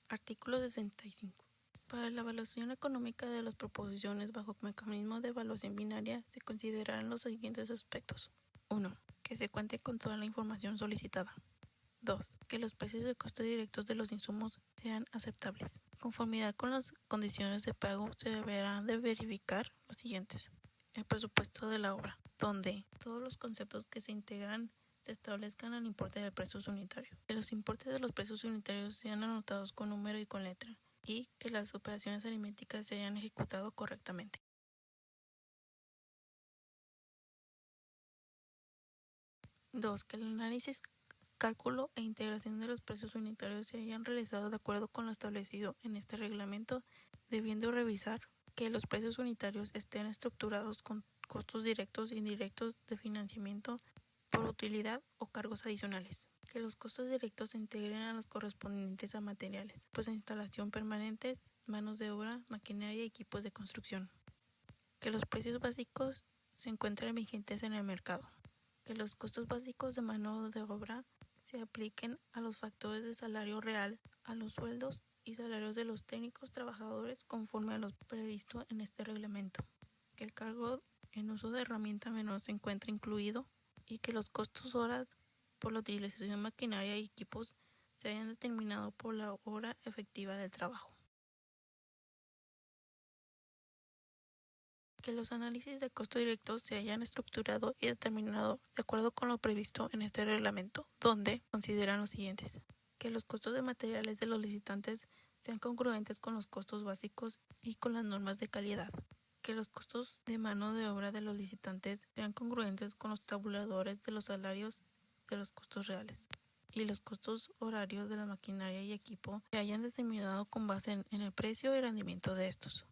Artículo 65. Para la evaluación económica de las proposiciones bajo mecanismo de evaluación binaria se considerarán los siguientes aspectos. 1. Que se cuente con toda la información solicitada. 2. Que los precios de costo directos de los insumos sean aceptables. Conformidad con las condiciones de pago se deberán de verificar los siguientes. El presupuesto de la obra, donde todos los conceptos que se integran se establezcan al importe del precio unitario. Que los importes de los precios unitarios sean anotados con número y con letra, y que las operaciones aritméticas se hayan ejecutado correctamente. 2. Que el análisis, cálculo e integración de los precios unitarios se hayan realizado de acuerdo con lo establecido en este reglamento, debiendo revisar que los precios unitarios estén estructurados con costos directos e indirectos de financiamiento por utilidad o cargos adicionales. Que los costos directos se integren a los correspondientes a materiales, pues a instalación permanentes, manos de obra, maquinaria y equipos de construcción. Que los precios básicos se encuentren vigentes en el mercado. Que los costos básicos de mano de obra se apliquen a los factores de salario real, a los sueldos y salarios de los técnicos trabajadores conforme a lo previsto en este reglamento. Que el cargo en uso de herramienta menor se encuentre incluido y que los costos horas por la utilización de maquinaria y equipos se hayan determinado por la hora efectiva del trabajo. Que los análisis de costo directo se hayan estructurado y determinado de acuerdo con lo previsto en este reglamento, donde consideran los siguientes. Que los costos de materiales de los licitantes sean congruentes con los costos básicos y con las normas de calidad. Que los costos de mano de obra de los licitantes sean congruentes con los tabuladores de los salarios de los costos reales. Y los costos horarios de la maquinaria y equipo se hayan determinado con base en el precio y rendimiento de estos.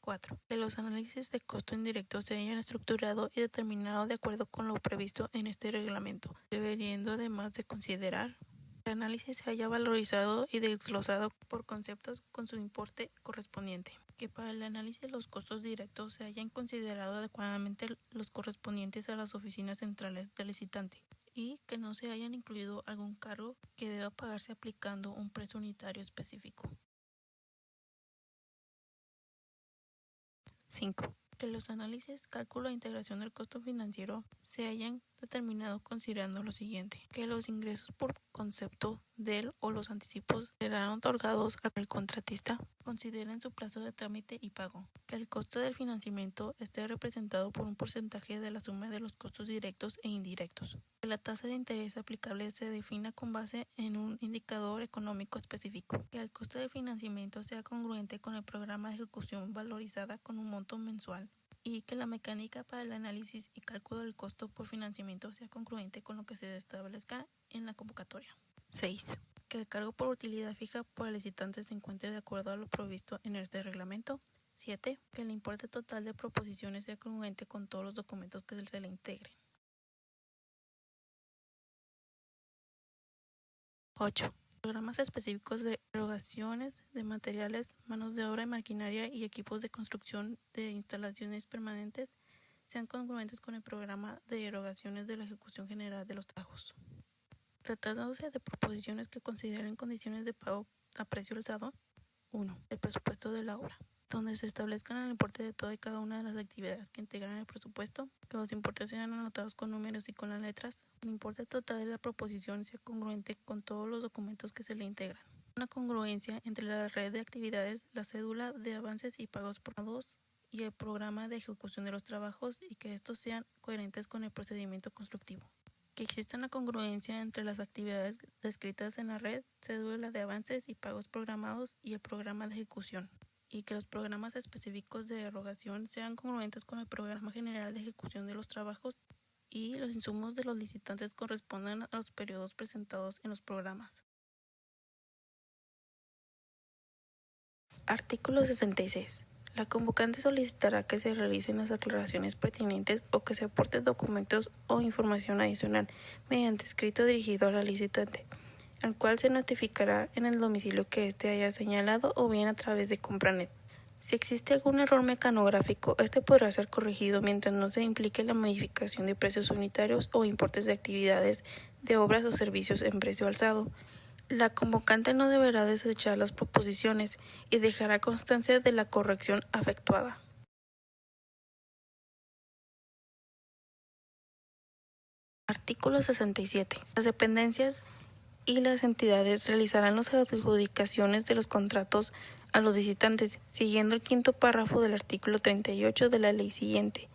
4. Que los análisis de costo indirecto se hayan estructurado y determinado de acuerdo con lo previsto en este reglamento, debiendo además de considerar que el análisis se haya valorizado y desglosado por conceptos con su importe correspondiente. Que para el análisis de los costos directos se hayan considerado adecuadamente los correspondientes a las oficinas centrales del licitante y que no se hayan incluido algún cargo que deba pagarse aplicando un precio unitario específico. 5. Que los análisis, cálculo e integración del costo financiero se hayan determinado considerando lo siguiente. Que los ingresos por concepto del o los anticipos serán otorgados al contratista, consideren su plazo de trámite y pago. Que el costo del financiamiento esté representado por un porcentaje de la suma de los costos directos e indirectos. Que la tasa de interés aplicable se defina con base en un indicador económico específico. Que el costo de financiamiento sea congruente con el programa de ejecución valorizada con un monto mensual. Y que la mecánica para el análisis y cálculo del costo por financiamiento sea congruente con lo que se establezca en la convocatoria. 6. Que el cargo por utilidad fija por el licitante se encuentre de acuerdo a lo provisto en este reglamento. 7. Que el importe total de proposiciones sea congruente con todos los documentos que se le integren. 8. Programas específicos de erogaciones de materiales, manos de obra y maquinaria y equipos de construcción de instalaciones permanentes sean congruentes con el programa de erogaciones de la ejecución general de los trabajos. Tratándose de proposiciones que consideren condiciones de pago a precio alzado. 1. El presupuesto de la obra, donde se establezcan el importe de toda y cada una de las actividades que integran el presupuesto, que los importes sean anotados con números y con las letras, el importe total de la proposición sea congruente con todos los documentos que se le integran. Una congruencia entre la red de actividades, la cédula de avances y pagos programados y el programa de ejecución de los trabajos y que estos sean coherentes con el procedimiento constructivo. Que exista una congruencia entre las actividades descritas en la red, cédula de avances y pagos programados y el programa de ejecución. Y que los programas específicos de erogación sean congruentes con el programa general de ejecución de los trabajos y los insumos de los licitantes correspondan a los periodos presentados en los programas. Artículo 66. La convocante solicitará que se realicen las aclaraciones pertinentes o que se aporten documentos o información adicional mediante escrito dirigido a la licitante, al cual se notificará en el domicilio que éste haya señalado o bien a través de Compranet. Si existe algún error mecanográfico, este podrá ser corregido mientras no se implique la modificación de precios unitarios o importes de actividades, de obras o servicios en precio alzado. La convocante no deberá desechar las proposiciones y dejará constancia de la corrección efectuada. Artículo 67. Las dependencias y las entidades realizarán las adjudicaciones de los contratos a los licitantes, siguiendo el quinto párrafo del artículo 38 de la ley siguiente.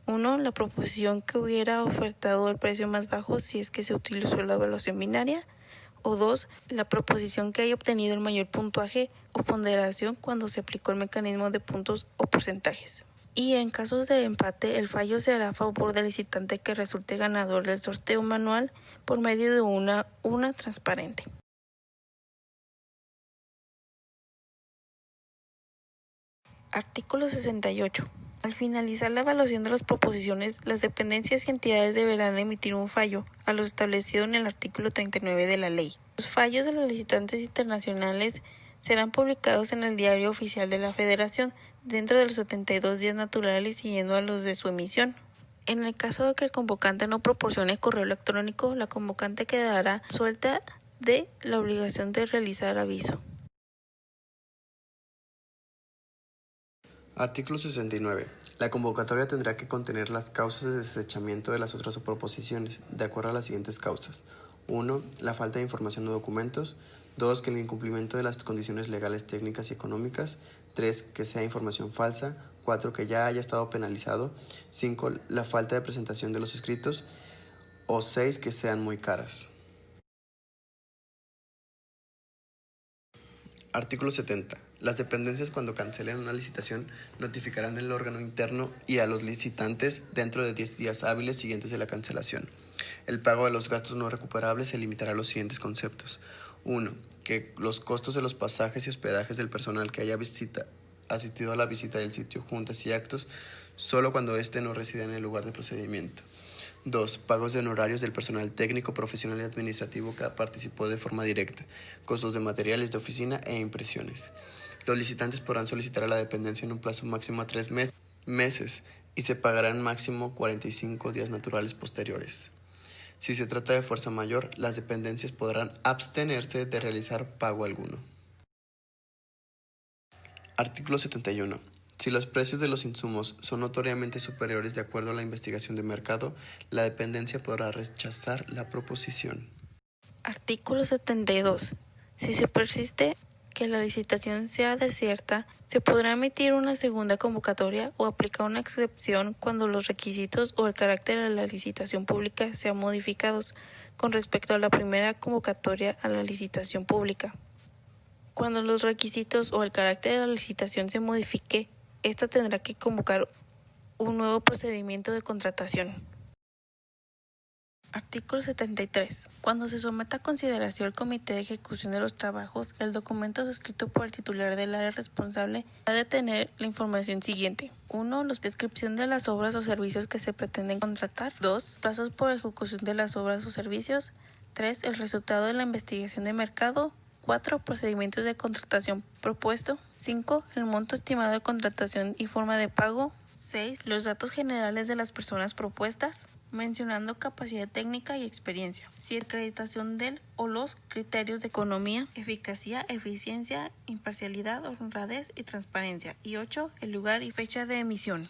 1. La proposición que hubiera ofertado el precio más bajo si es que se utilizó la evaluación binaria. O 2. La proposición que haya obtenido el mayor puntaje o ponderación cuando se aplicó el mecanismo de puntos o porcentajes. Y en casos de empate, el fallo se hará a favor del licitante que resulte ganador del sorteo manual por medio de una urna transparente. Artículo 68. Al finalizar la evaluación de las proposiciones, las dependencias y entidades deberán emitir un fallo, a lo establecido en el artículo 39 de la ley. Los fallos de los licitantes internacionales serán publicados en el Diario Oficial de la Federación dentro de los 72 días naturales siguiendo a los de su emisión. En el caso de que el convocante no proporcione correo electrónico, la convocante quedará suelta de la obligación de realizar aviso. Artículo 69. La convocatoria tendrá que contener las causas de desechamiento de las otras proposiciones, de acuerdo a las siguientes causas. 1. La falta de información o documentos. 2. Que el incumplimiento de las condiciones legales, técnicas y económicas. 3. Que sea información falsa. 4. Que ya haya estado penalizado. 5. La falta de presentación de los escritos. O 6. Que sean muy caras. Artículo 70. Las dependencias, cuando cancelen una licitación, notificarán al órgano interno y a los licitantes dentro de 10 días hábiles siguientes de la cancelación. El pago de los gastos no recuperables se limitará a los siguientes conceptos. 1. Que los costos de los pasajes y hospedajes del personal que haya asistido a la visita del sitio, juntas y actos, solo cuando éste no resida en el lugar de procedimiento. 2. Pagos de honorarios del personal técnico, profesional y administrativo que participó de forma directa, costos de materiales de oficina e impresiones. Los licitantes podrán solicitar a la dependencia en un plazo máximo a 3 meses y se pagarán máximo 45 días naturales posteriores. Si se trata de fuerza mayor, las dependencias podrán abstenerse de realizar pago alguno. Artículo 71. Si los precios de los insumos son notoriamente superiores de acuerdo a la investigación de mercado, la dependencia podrá rechazar la proposición. Artículo 72. Si se persiste que la licitación sea desierta, se podrá emitir una segunda convocatoria o aplicar una excepción cuando los requisitos o el carácter de la licitación pública sean modificados con respecto a la primera convocatoria a la licitación pública. Cuando los requisitos o el carácter de la licitación se modifique, esta tendrá que convocar un nuevo procedimiento de contratación. Artículo 73. Cuando se someta a consideración el Comité de Ejecución de los Trabajos, el documento suscrito por el titular del área responsable ha de tener la información siguiente. 1. La descripción de las obras o servicios que se pretenden contratar. 2. Plazos por ejecución de las obras o servicios. 3. El resultado de la investigación de mercado. 4. Procedimientos de contratación propuesto. 5. El monto estimado de contratación y forma de pago. 6. Los datos generales de las personas propuestas, mencionando capacidad técnica y experiencia. 7. Acreditación del o los criterios de economía, eficacia, eficiencia, imparcialidad, honradez y transparencia. Y 8. El lugar y fecha de emisión.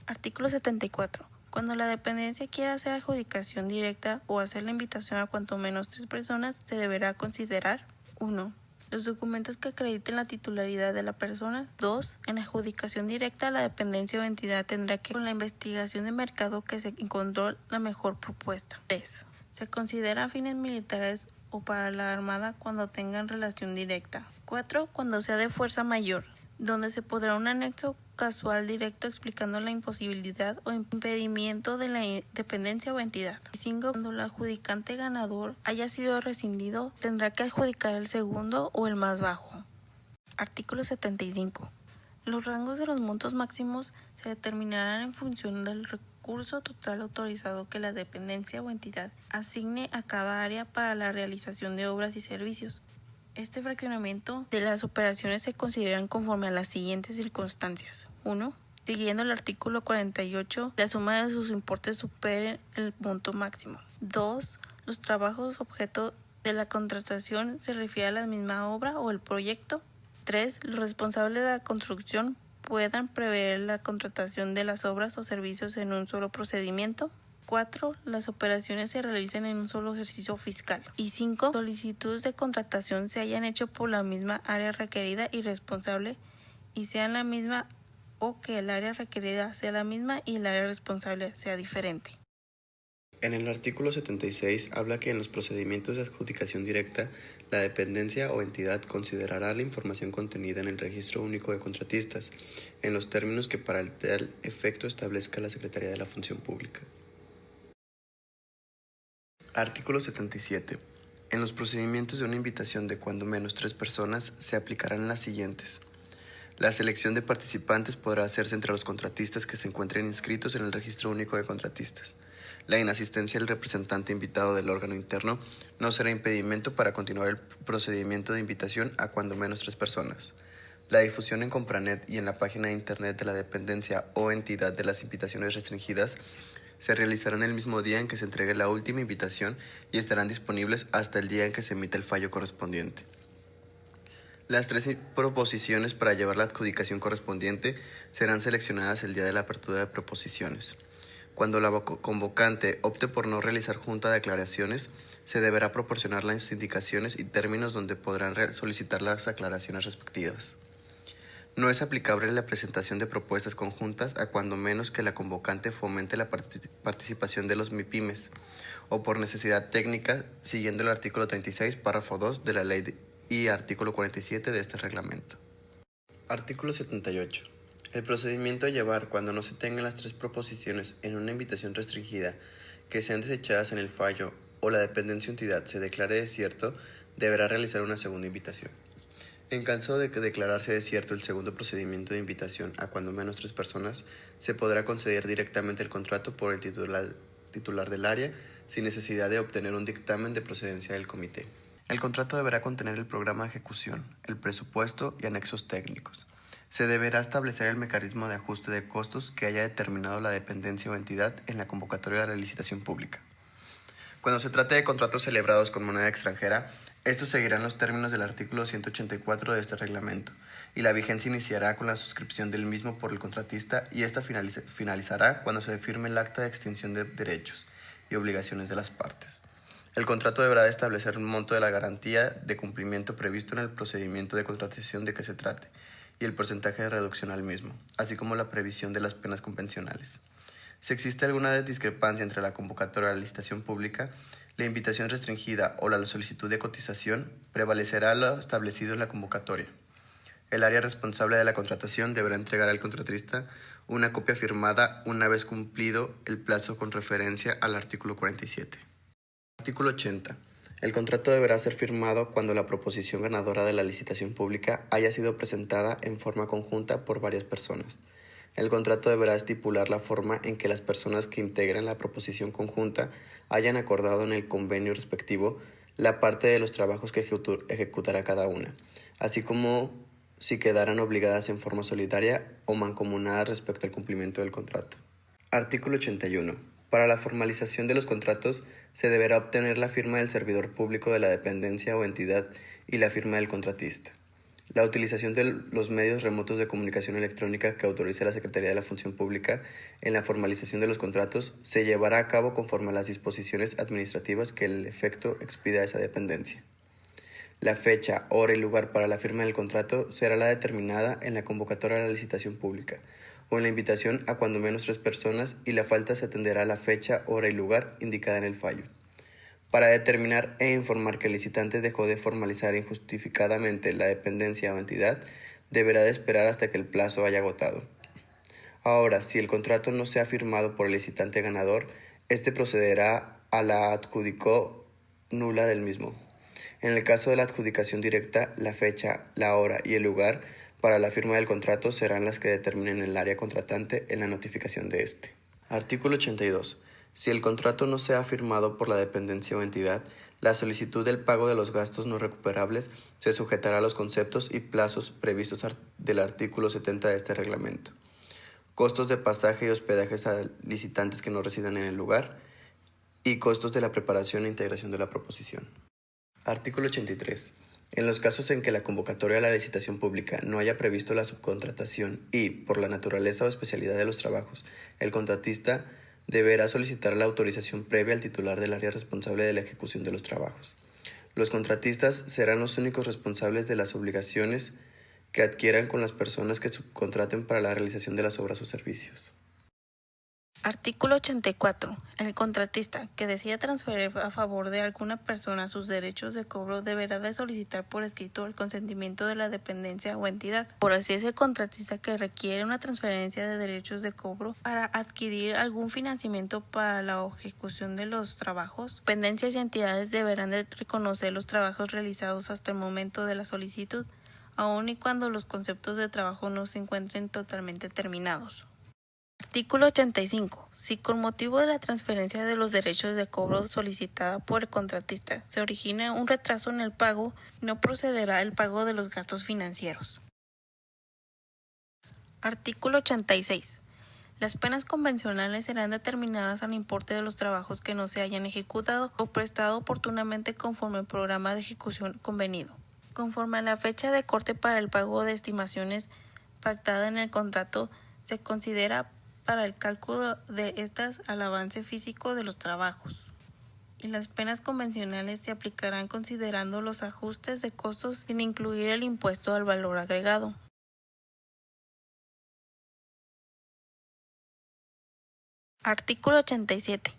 Artículo 74. Cuando la dependencia quiera hacer adjudicación directa o hacer la invitación a cuanto menos 3 personas, se deberá considerar: 1. Los documentos que acrediten la titularidad de la persona. 2. En adjudicación directa, la dependencia o entidad tendrá que con la investigación de mercado que se encontró la mejor propuesta. 3. Se considera fines militares o para la Armada cuando tengan relación directa. 4. Cuando sea de fuerza mayor, donde se podrá un anexo casual directo explicando la imposibilidad o impedimento de la dependencia o entidad. 5. Cuando el adjudicante ganador haya sido rescindido, tendrá que adjudicar el segundo o el más bajo. Artículo 75. Los rangos de los montos máximos se determinarán en función del recurso total autorizado que la dependencia o entidad asigne a cada área para la realización de obras y servicios. Este fraccionamiento de las operaciones se consideran conforme a las siguientes circunstancias. 1. Siguiendo el artículo 48, la suma de sus importes supere el monto máximo. 2. Los trabajos objeto de la contratación se refiere a la misma obra o el proyecto. 3. Los responsables de la construcción puedan prever la contratación de las obras o servicios en un solo procedimiento. 4. Las operaciones se realicen en un solo ejercicio fiscal. Y 5. Solicitudes de contratación se hayan hecho por la misma área requerida y responsable y sean la misma, o que el área requerida sea la misma y el área responsable sea diferente. En el artículo 76 habla que en los procedimientos de adjudicación directa, la dependencia o entidad considerará la información contenida en el Registro Único de Contratistas, en los términos que para el tal efecto establezca la Secretaría de la Función Pública. Artículo 77. En los procedimientos de una invitación de cuando menos 3 personas se aplicarán las siguientes. La selección de participantes podrá hacerse entre los contratistas que se encuentren inscritos en el Registro Único de Contratistas. La inasistencia del representante invitado del órgano interno no será impedimento para continuar el procedimiento de invitación a cuando menos 3 personas. La difusión en Compranet y en la página de internet de la dependencia o entidad de las invitaciones restringidas se realizarán el mismo día en que se entregue la última invitación y estarán disponibles hasta el día en que se emita el fallo correspondiente. Las 3 proposiciones para llevar la adjudicación correspondiente serán seleccionadas el día de la apertura de proposiciones. Cuando la convocante opte por no realizar junta de aclaraciones, se deberá proporcionar las indicaciones y términos donde podrán solicitar las aclaraciones respectivas. No es aplicable la presentación de propuestas conjuntas a cuando menos que la convocante fomente la participación de los MIPYMES o por necesidad técnica, siguiendo el artículo 36, párrafo 2 de la ley y artículo 47 de este reglamento. Artículo 78. El procedimiento a llevar cuando no se tengan las 3 proposiciones en una invitación restringida que sean desechadas en el fallo o la dependencia o entidad se declare desierto, deberá realizar una segunda invitación. En caso de que declararse desierto el segundo procedimiento de invitación a cuando menos 3 personas, se podrá conceder directamente el contrato por el titular del área sin necesidad de obtener un dictamen de procedencia del comité. El contrato deberá contener el programa de ejecución, el presupuesto y anexos técnicos. Se deberá establecer el mecanismo de ajuste de costos que haya determinado la dependencia o entidad en la convocatoria de la licitación pública. Cuando se trate de contratos celebrados con moneda extranjera, estos seguirán los términos del artículo 184 de este reglamento, y la vigencia iniciará con la suscripción del mismo por el contratista y esta finalizará cuando se firme el acta de extinción de derechos y obligaciones de las partes. El contrato deberá establecer un monto de la garantía de cumplimiento previsto en el procedimiento de contratación de que se trate y el porcentaje de reducción al mismo, así como la previsión de las penas convencionales. Si existe alguna discrepancia entre la convocatoria de la licitación pública, la invitación restringida o la solicitud de cotización, prevalecerá lo establecido en la convocatoria. El área responsable de la contratación deberá entregar al contratista una copia firmada una vez cumplido el plazo con referencia al artículo 47. Artículo 80. El contrato deberá ser firmado cuando la proposición ganadora de la licitación pública haya sido presentada en forma conjunta por varias personas. El contrato deberá estipular la forma en que las personas que integran la proposición conjunta hayan acordado en el convenio respectivo la parte de los trabajos que ejecutará cada una, así como si quedaran obligadas en forma solidaria o mancomunadas respecto al cumplimiento del contrato. Artículo 81. Para la formalización de los contratos, se deberá obtener la firma del servidor público de la dependencia o entidad y la firma del contratista. La utilización de los medios remotos de comunicación electrónica que autorice la Secretaría de la Función Pública en la formalización de los contratos se llevará a cabo conforme a las disposiciones administrativas que el efecto expida esa dependencia. La fecha, hora y lugar para la firma del contrato será la determinada en la convocatoria de la licitación pública o en la invitación a cuando menos 3 personas y la falta se atenderá a la fecha, hora y lugar indicada en el fallo. Para determinar e informar que el licitante dejó de formalizar injustificadamente la dependencia o entidad, deberá de esperar hasta que el plazo haya agotado. Ahora, si el contrato no se ha firmado por el licitante ganador, este procederá a la adjudicó nula del mismo. En el caso de la adjudicación directa, la fecha, la hora y el lugar para la firma del contrato serán las que determinen el área contratante en la notificación de este. Artículo 82. Si el contrato no se ha firmado por la dependencia o entidad, la solicitud del pago de los gastos no recuperables se sujetará a los conceptos y plazos previstos del artículo 70 de este reglamento. Costos de pasaje y hospedajes a licitantes que no residan en el lugar y costos de la preparación e integración de la proposición. Artículo 83. En los casos en que la convocatoria a la licitación pública no haya previsto la subcontratación y, por la naturaleza o especialidad de los trabajos, el contratista deberá solicitar la autorización previa al titular del área responsable de la ejecución de los trabajos. Los contratistas serán los únicos responsables de las obligaciones que adquieran con las personas que subcontraten para la realización de las obras o servicios. Artículo 84. El contratista que decida transferir a favor de alguna persona sus derechos de cobro deberá de solicitar por escrito el consentimiento de la dependencia o entidad. Por así es el contratista que requiere una transferencia de derechos de cobro para adquirir algún financiamiento para la ejecución de los trabajos. Dependencias y entidades deberán de reconocer los trabajos realizados hasta el momento de la solicitud, aun y cuando los conceptos de trabajo no se encuentren totalmente terminados. Artículo 85. Si con motivo de la transferencia de los derechos de cobro solicitada por el contratista se origina un retraso en el pago, no procederá el pago de los gastos financieros. Artículo 86. Las penas convencionales serán determinadas al importe de los trabajos que no se hayan ejecutado o prestado oportunamente conforme al programa de ejecución convenido. Conforme a la fecha de corte para el pago de estimaciones pactada en el contrato, se considera para el cálculo de estas al avance físico de los trabajos. Y las penas convencionales se aplicarán considerando los ajustes de costos sin incluir el impuesto al valor agregado. Artículo 87.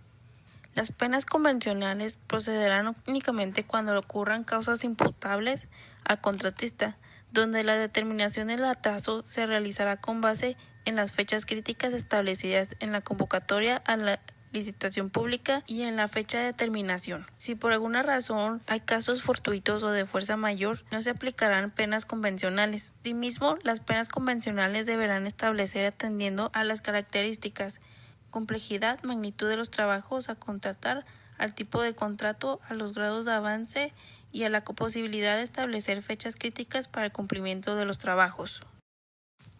Las penas convencionales procederán únicamente cuando ocurran causas imputables al contratista, donde la determinación del atraso se realizará con base en las fechas críticas establecidas en la convocatoria a la licitación pública y en la fecha de terminación. Si por alguna razón hay casos fortuitos o de fuerza mayor, no se aplicarán penas convencionales. Asimismo, las penas convencionales deberán establecer atendiendo a las características, complejidad, magnitud de los trabajos a contratar, al tipo de contrato, a los grados de avance y a la posibilidad de establecer fechas críticas para el cumplimiento de los trabajos.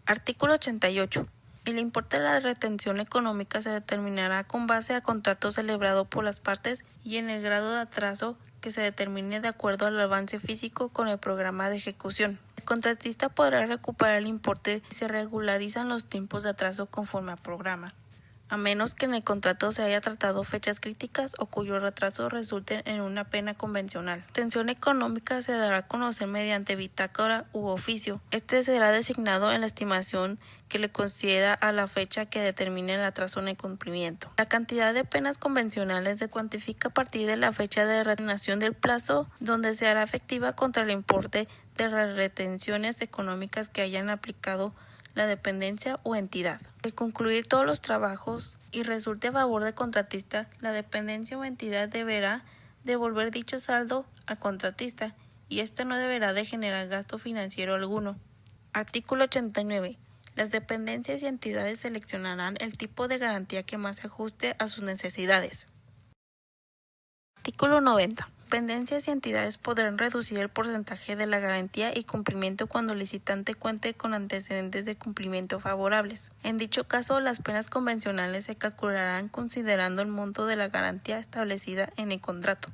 Artículo 88. El importe de la retención económica se determinará con base al contrato celebrado por las partes y en el grado de atraso que se determine de acuerdo al avance físico con el programa de ejecución. El contratista podrá recuperar el importe si se regularizan los tiempos de atraso conforme al programa, a menos que en el contrato se haya tratado fechas críticas o cuyo retraso resulte en una pena convencional. La retención económica se dará a conocer mediante bitácora u oficio. Este será designado en la estimación que le conceda a la fecha que determine el atraso en el cumplimiento. La cantidad de penas convencionales se cuantifica a partir de la fecha de resignación del plazo, donde se hará efectiva contra el importe de las retenciones económicas que hayan aplicado la dependencia o entidad. Al concluir todos los trabajos y resulte a favor del contratista, la dependencia o entidad deberá devolver dicho saldo al contratista y éste no deberá de generar gasto financiero alguno. Artículo 89. Las dependencias y entidades seleccionarán el tipo de garantía que más se ajuste a sus necesidades. Artículo 90. Dependencias y entidades podrán reducir el porcentaje de la garantía y cumplimiento cuando el licitante cuente con antecedentes de cumplimiento favorables. En dicho caso, las penas convencionales se calcularán considerando el monto de la garantía establecida en el contrato.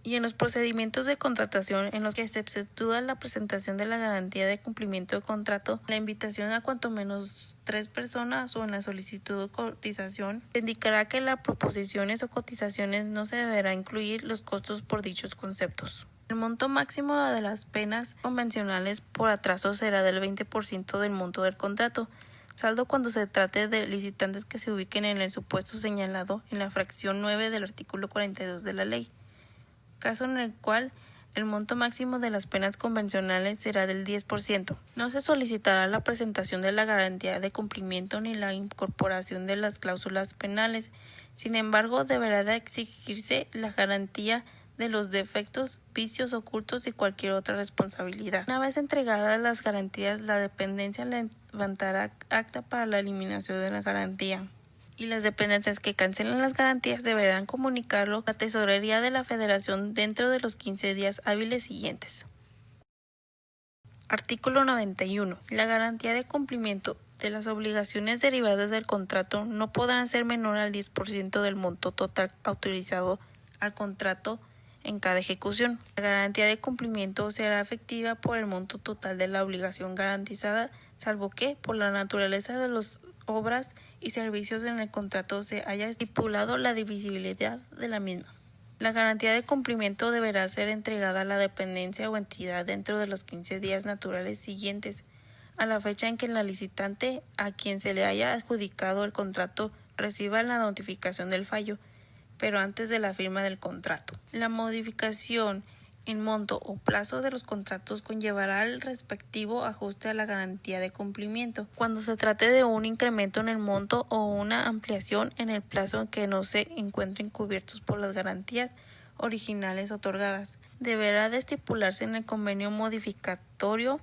Y en los procedimientos de contratación en los que se efectúa la presentación de la garantía de cumplimiento de contrato, la invitación a cuanto menos 3 personas o en la solicitud de cotización, se indicará que en las proposiciones o cotizaciones no se deberá incluir los costos por dichos conceptos. El monto máximo de las penas convencionales por atraso será del 20% del monto del contrato, saldo cuando se trate de licitantes que se ubiquen en el supuesto señalado en la fracción 9 del artículo 42 de la ley, caso en el cual el monto máximo de las penas convencionales será del 10%. No se solicitará la presentación de la garantía de cumplimiento ni la incorporación de las cláusulas penales. Sin embargo, deberá de exigirse la garantía de los defectos, vicios ocultos y cualquier otra responsabilidad. Una vez entregadas las garantías, la dependencia levantará acta para la eliminación de la garantía. Y las dependencias que cancelen las garantías deberán comunicarlo a la Tesorería de la Federación dentro de los 15 días hábiles siguientes. Artículo 91. La garantía de cumplimiento de las obligaciones derivadas del contrato no podrán ser menor al 10% del monto total autorizado al contrato en cada ejecución. La garantía de cumplimiento será efectiva por el monto total de la obligación garantizada, salvo que, por la naturaleza de las obras y servicios en el contrato, se haya estipulado la divisibilidad de la misma. La garantía de cumplimiento deberá ser entregada a la dependencia o entidad dentro de los 15 días naturales siguientes a la fecha en que la licitante a quien se le haya adjudicado el contrato reciba la notificación del fallo, pero antes de la firma del contrato. La modificación en monto o plazo de los contratos conllevará el respectivo ajuste a la garantía de cumplimiento. Cuando se trate de un incremento en el monto o una ampliación en el plazo en que no se encuentren cubiertos por las garantías originales otorgadas, deberá de estipularse en el convenio modificatorio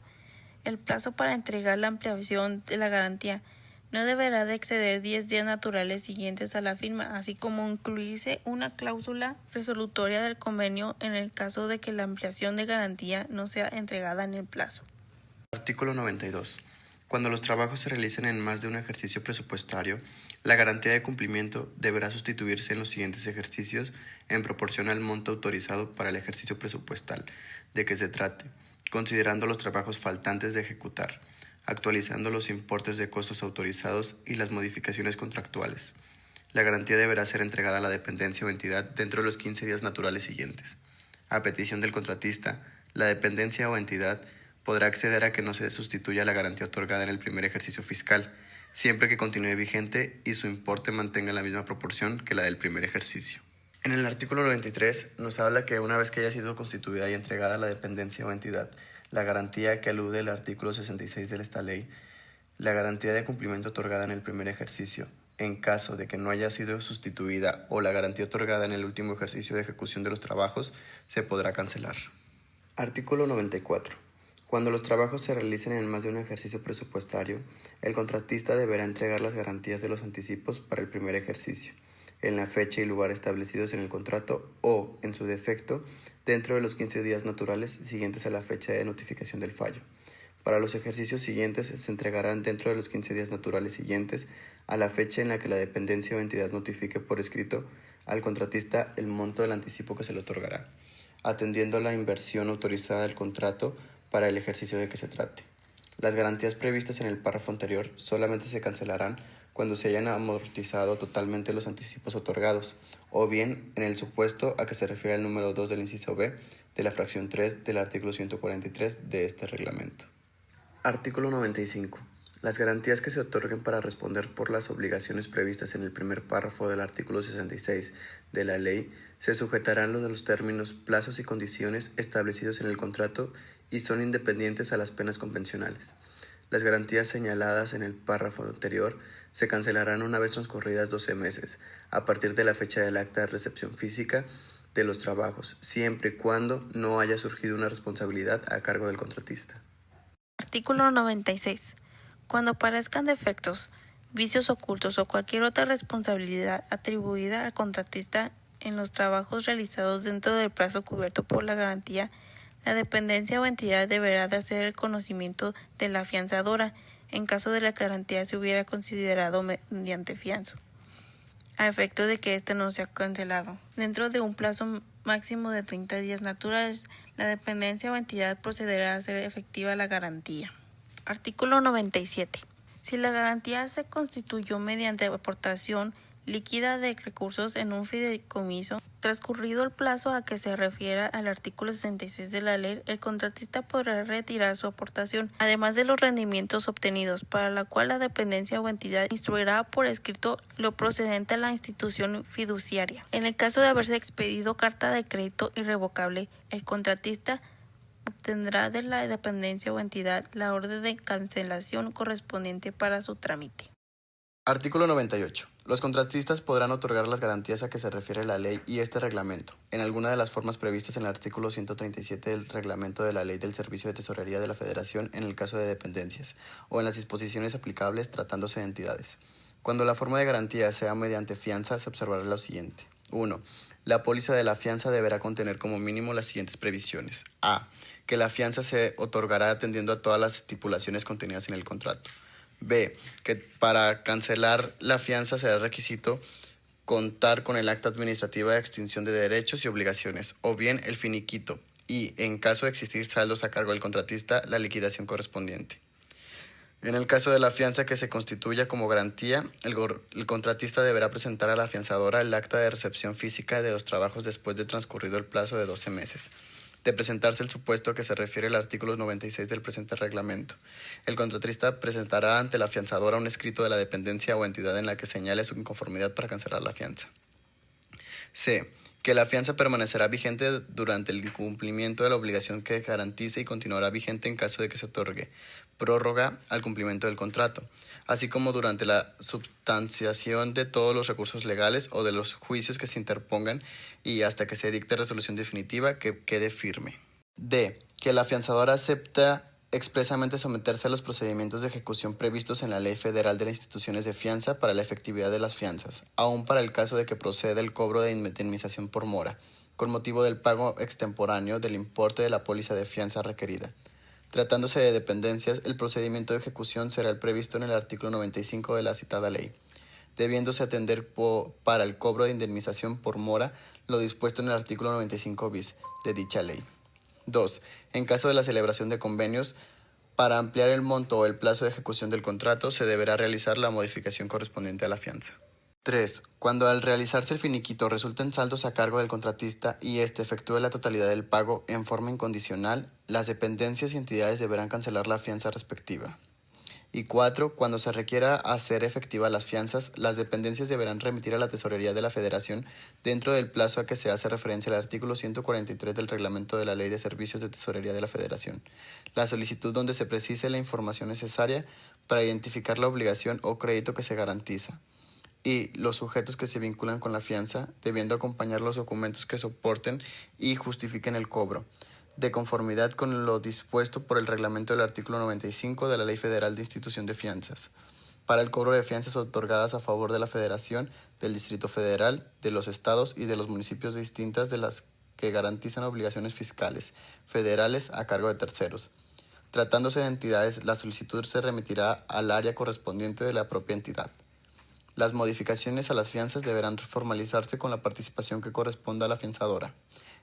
el plazo para entregar la ampliación de la garantía. No deberá de exceder 10 días naturales siguientes a la firma, así como incluirse una cláusula resolutoria del convenio en el caso de que la ampliación de garantía no sea entregada en el plazo. Artículo 92. Cuando los trabajos se realicen en más de un ejercicio presupuestario, la garantía de cumplimiento deberá sustituirse en los siguientes ejercicios en proporción al monto autorizado para el ejercicio presupuestal de que se trate, considerando los trabajos faltantes de ejecutar, actualizando los importes de costos autorizados y las modificaciones contractuales. La garantía deberá ser entregada a la dependencia o entidad dentro de los 15 días naturales siguientes. A petición del contratista, la dependencia o entidad podrá acceder a que no se sustituya la garantía otorgada en el primer ejercicio fiscal, siempre que continúe vigente y su importe mantenga la misma proporción que la del primer ejercicio. En el artículo 93 nos habla que una vez que haya sido constituida y entregada la dependencia o entidad, la garantía que alude el artículo 66 de esta ley, la garantía de cumplimiento otorgada en el primer ejercicio, en caso de que no haya sido sustituida o la garantía otorgada en el último ejercicio de ejecución de los trabajos, se podrá cancelar. Artículo 94. Cuando los trabajos se realicen en más de un ejercicio presupuestario, el contratista deberá entregar las garantías de los anticipos para el primer ejercicio, en la fecha y lugar establecidos en el contrato o, en su defecto, dentro de los 15 días naturales siguientes a la fecha de notificación del fallo. Para los ejercicios siguientes se entregarán dentro de los 15 días naturales siguientes a la fecha en la que la dependencia o entidad notifique por escrito al contratista el monto del anticipo que se le otorgará, atendiendo a la inversión autorizada del contrato para el ejercicio de que se trate. Las garantías previstas en el párrafo anterior solamente se cancelarán cuando se hayan amortizado totalmente los anticipos otorgados, o bien en el supuesto a que se refiere el número 2 del inciso B de la fracción 3 del artículo 143 de este reglamento. Artículo 95. Las garantías que se otorguen para responder por las obligaciones previstas en el primer párrafo del artículo 66 de la ley se sujetarán a los términos, plazos y condiciones establecidos en el contrato y son independientes a las penas convencionales. Las garantías señaladas en el párrafo anterior se cancelarán una vez transcurridas 12 meses, a partir de la fecha del acta de recepción física de los trabajos, siempre y cuando no haya surgido una responsabilidad a cargo del contratista. Artículo 96. Cuando aparezcan defectos, vicios ocultos o cualquier otra responsabilidad atribuida al contratista en los trabajos realizados dentro del plazo cubierto por la garantía, la dependencia o entidad deberá de hacer el conocimiento de la fianzadora en caso de la garantía se hubiera considerado mediante fianzo, a efecto de que éste no sea cancelado. Dentro de un plazo máximo de 30 días naturales, la dependencia o entidad procederá a hacer efectiva la garantía. Artículo 97. Si la garantía se constituyó mediante aportación líquida de recursos en un fideicomiso, transcurrido el plazo a que se refiera al artículo 66 de la ley, el contratista podrá retirar su aportación, además de los rendimientos obtenidos, para la cual la dependencia o entidad instruirá por escrito lo procedente a la institución fiduciaria. En el caso de haberse expedido carta de crédito irrevocable, el contratista obtendrá de la dependencia o entidad la orden de cancelación correspondiente para su trámite. Artículo 98. Los contratistas podrán otorgar las garantías a que se refiere la ley y este reglamento, en alguna de las formas previstas en el artículo 137 del reglamento de la Ley del Servicio de Tesorería de la Federación en el caso de dependencias, o en las disposiciones aplicables tratándose de entidades. Cuando la forma de garantía sea mediante fianza, se observará lo siguiente. 1. La póliza de la fianza deberá contener como mínimo las siguientes previsiones. A. Que la fianza se otorgará atendiendo a todas las estipulaciones contenidas en el contrato. B. Que para cancelar la fianza será requisito contar con el acta administrativa de extinción de derechos y obligaciones, o bien el finiquito, y, en caso de existir saldos a cargo del contratista, la liquidación correspondiente. En el caso de la fianza que se constituya como garantía, el contratista deberá presentar a la afianzadora el acta de recepción física de los trabajos después de transcurrido el plazo de 12 meses. De presentarse el supuesto a que se refiere el artículo 96 del presente reglamento. El contratista presentará ante la afianzadora un escrito de la dependencia o entidad en la que señale su inconformidad para cancelar la fianza. C. Que la fianza permanecerá vigente durante el cumplimiento de la obligación que garantice y continuará vigente en caso de que se otorgue prórroga al cumplimiento del contrato, así como durante la substanciación de todos los recursos legales o de los juicios que se interpongan y hasta que se dicte resolución definitiva que quede firme. D. Que la afianzadora acepta expresamente someterse a los procedimientos de ejecución previstos en la Ley Federal de las Instituciones de Fianza para la efectividad de las fianzas, aun para el caso de que proceda el cobro de indemnización por mora, con motivo del pago extemporáneo del importe de la póliza de fianza requerida. Tratándose de dependencias, el procedimiento de ejecución será el previsto en el artículo 95 de la citada ley, debiéndose atender para el cobro de indemnización por mora lo dispuesto en el artículo 95 bis de dicha ley. 2. En caso de la celebración de convenios, para ampliar el monto o el plazo de ejecución del contrato, se deberá realizar la modificación correspondiente a la fianza. 3. Cuando al realizarse el finiquito resulten saldos a cargo del contratista y éste efectúe la totalidad del pago en forma incondicional, las dependencias y entidades deberán cancelar la fianza respectiva. Y 4. Cuando se requiera hacer efectiva las fianzas, las dependencias deberán remitir a la Tesorería de la Federación dentro del plazo a que se hace referencia al artículo 143 del Reglamento de la Ley de Servicios de Tesorería de la Federación, la solicitud donde se precise la información necesaria para identificar la obligación o crédito que se garantiza, y los sujetos que se vinculan con la fianza, debiendo acompañar los documentos que soporten y justifiquen el cobro, de conformidad con lo dispuesto por el reglamento del artículo 95 de la Ley Federal de Institución de Fianzas, para el cobro de fianzas otorgadas a favor de la Federación, del Distrito Federal, de los estados y de los municipios distintas de las que garantizan obligaciones fiscales federales a cargo de terceros. Tratándose de entidades, la solicitud se remitirá al área correspondiente de la propia entidad. Las modificaciones a las fianzas deberán formalizarse con la participación que corresponda a la afianzadora,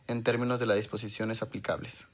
en términos de las disposiciones aplicables.